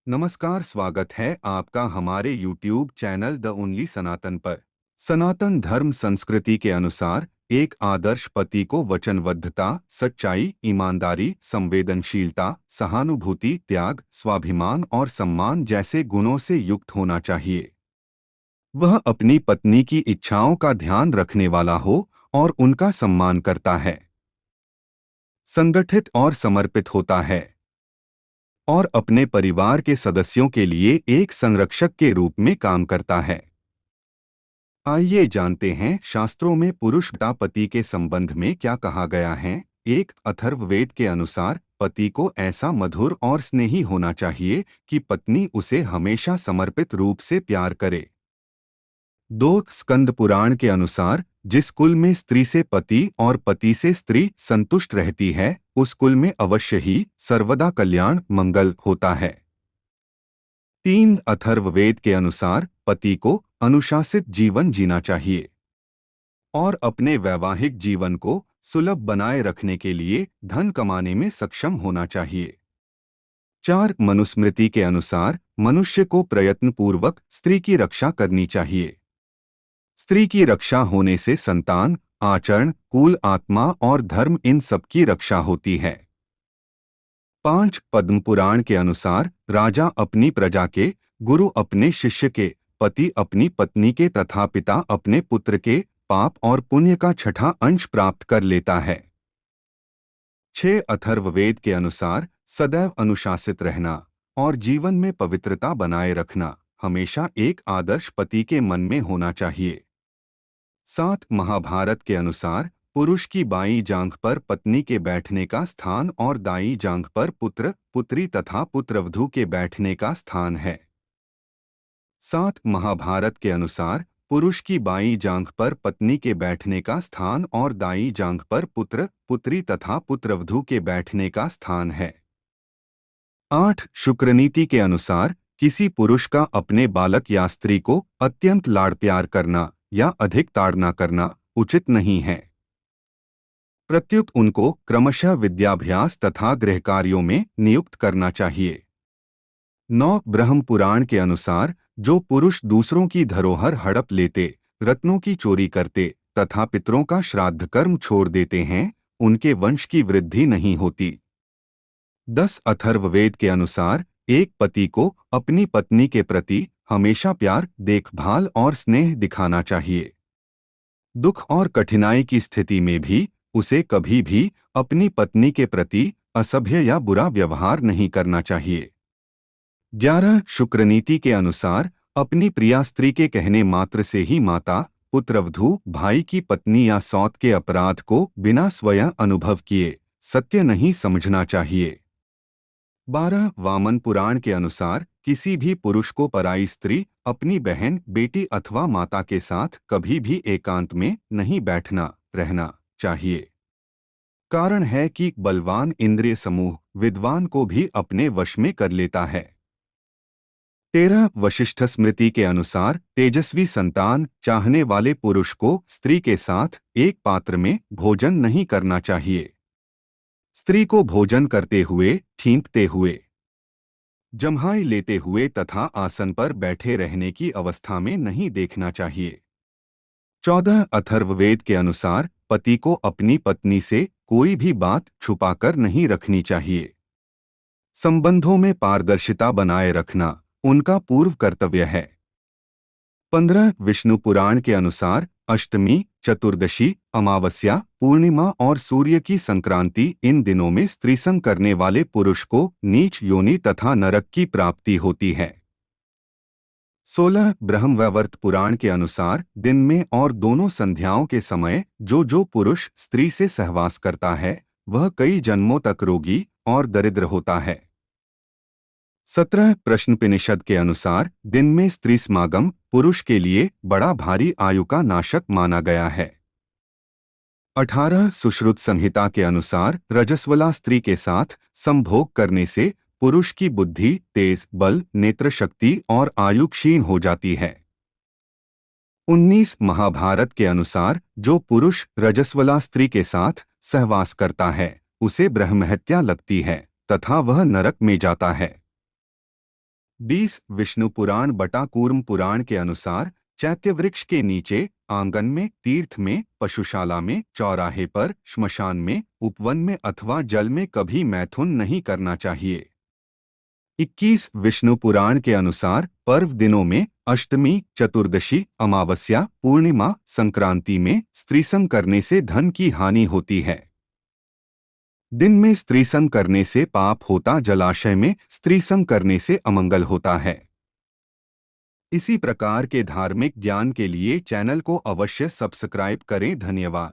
नमस्कार, स्वागत है आपका हमारे YouTube चैनल द ओनली सनातन पर। सनातन धर्म संस्कृति के अनुसार एक आदर्श पति को वचनबद्धता, सच्चाई, ईमानदारी, संवेदनशीलता, सहानुभूति, त्याग, स्वाभिमान और सम्मान जैसे गुणों से युक्त होना चाहिए। वह अपनी पत्नी की इच्छाओं का ध्यान रखने वाला हो और उनका सम्मान करता है, संगठित और समर्पित होता है और अपने परिवार के सदस्यों के लिए एक संरक्षक के रूप में काम करता है। आइए जानते हैं शास्त्रों में पुरुष तथा पति के संबंध में क्या कहा गया है। एक, अथर्ववेद के अनुसार पति को ऐसा मधुर और स्नेही होना चाहिए कि पत्नी उसे हमेशा समर्पित रूप से प्यार करे। दो, स्कंद पुराण के अनुसार जिस कुल में स्त्री से पति और पति से स्त्री संतुष्ट रहती है, उस कुल में अवश्य ही सर्वदा कल्याण मंगल होता है। तीन, अथर्ववेद के अनुसार पति को अनुशासित जीवन जीना चाहिए और अपने वैवाहिक जीवन को सुलभ बनाए रखने के लिए धन कमाने में सक्षम होना चाहिए। चार, मनुस्मृति के अनुसार मनुष्य को प्रयत्नपूर्वक स्त्री की रक्षा करनी चाहिए। स्त्री की रक्षा होने से संतान, आचरण, कुल, आत्मा और धर्म इन सबकी रक्षा होती है। पांच, पद्म पुराण के अनुसार राजा अपनी प्रजा के, गुरु अपने शिष्य के, पति अपनी पत्नी के तथा पिता अपने पुत्र के पाप और पुण्य का छठा अंश प्राप्त कर लेता है। छह, अथर्ववेद के अनुसार सदैव अनुशासित रहना और जीवन में पवित्रता बनाए रखना हमेशा एक आदर्श पति के मन में होना चाहिए। सात, महाभारत के अनुसार पुरुष की बाईं जांघ पर पत्नी के बैठने का स्थान और दाईं जांघ पर पुत्र, पुत्री तथा पुत्रवधू के बैठने का स्थान है। सात, महाभारत के अनुसार पुरुष की बाईं जांघ पर पत्नी के बैठने का स्थान और दाईं जांघ पर पुत्र, पुत्री तथा पुत्रवधू के बैठने का स्थान है। आठ, शुक्रनीति के अनुसार किसी पुरुष का अपने बालक या स्त्री को अत्यंत लाड़ प्यार करना या अधिक ताड़ना करना उचित नहीं है। प्रत्युत उनको क्रमशः विद्याभ्यास तथा गृह कार्यों में नियुक्त करना चाहिए। 9, ब्रह्म पुराण के अनुसार जो पुरुष दूसरों की धरोहर हड़प लेते, रत्नों की चोरी करते तथा पितरों का श्राद्ध कर्म छोड़ देते हैं, उनके वंश की वृद्धि नहीं होती। 10, अथर्ववेद के अनुसार एक पति को अपनी पत्नी के प्रति हमेशा प्यार, देखभाल और स्नेह दिखाना चाहिए। दुख और कठिनाई की स्थिति में भी उसे कभी भी अपनी पत्नी के प्रति असभ्य या बुरा व्यवहार नहीं करना चाहिए। 11, शुक्रनीति के अनुसार अपनी प्रिया स्त्री के कहने मात्र से ही माता, पुत्रवधू, भाई की पत्नी या सौत के अपराध को बिना स्वयं अनुभव किए सत्य नहीं समझना चाहिए। 12, वामन पुराण के अनुसार किसी भी पुरुष को पराई स्त्री, अपनी बहन, बेटी अथवा माता के साथ कभी भी एकांत में नहीं बैठना रहना चाहिए। कारण है कि बलवान इंद्रिय समूह विद्वान को भी अपने वश में कर लेता है। 13, वशिष्ठ स्मृति के अनुसार तेजस्वी संतान चाहने वाले पुरुष को स्त्री के साथ एक पात्र में भोजन नहीं करना चाहिए। स्त्री को भोजन करते हुए, ठींकते हुए, जम्हाई लेते हुए तथा आसन पर बैठे रहने की अवस्था में नहीं देखना चाहिए। 14, अथर्ववेद के अनुसार पति को अपनी पत्नी से कोई भी बात छुपाकर नहीं रखनी चाहिए। संबंधों में पारदर्शिता बनाए रखना उनका पूर्व कर्तव्य है। 15, विष्णु पुराण के अनुसार अष्टमी, चतुर्दशी, अमावस्या, पूर्णिमा और सूर्य की संक्रांति इन दिनों में स्त्रीसंग करने वाले पुरुष को नीच योनि तथा नरक की प्राप्ति होती है। 16, ब्रह्मवैवर्त पुराण के अनुसार दिन में और दोनों संध्याओं के समय जो पुरुष स्त्री से सहवास करता है, वह कई जन्मों तक रोगी और दरिद्र होता है। 17, प्रश्नोपनिषद के अनुसार दिन में स्त्री समागम पुरुष के लिए बड़ा भारी आयु का नाशक माना गया है। 18, सुश्रुत संहिता के अनुसार रजस्वला स्त्री के साथ संभोग करने से पुरुष की बुद्धि, तेज, बल, नेत्र शक्ति और आयु क्षीण हो जाती है। 19, महाभारत के अनुसार जो पुरुष रजस्वला स्त्री के साथ सहवास करता है, उसे ब्रह्महत्या लगती है तथा वह नरक में जाता है। 20 विष्णु पुराण बटा कूर्म पुराण के अनुसार चैत्य वृक्ष के नीचे, आंगन में, तीर्थ में, पशुशाला में, चौराहे पर, श्मशान में, उपवन में अथवा जल में कभी मैथुन नहीं करना चाहिए। 21 विष्णु पुराण के अनुसार पर्व दिनों में, अष्टमी, चतुर्दशी, अमावस्या, पूर्णिमा, संक्रांति में स्त्रीसंग करने से धन की हानि होती है। दिन में स्त्रीसंग करने से पाप होता, जलाशय में स्त्रीसंग करने से अमंगल होता है। इसी प्रकार के धार्मिक ज्ञान के लिए चैनल को अवश्य सब्सक्राइब करें। धन्यवाद।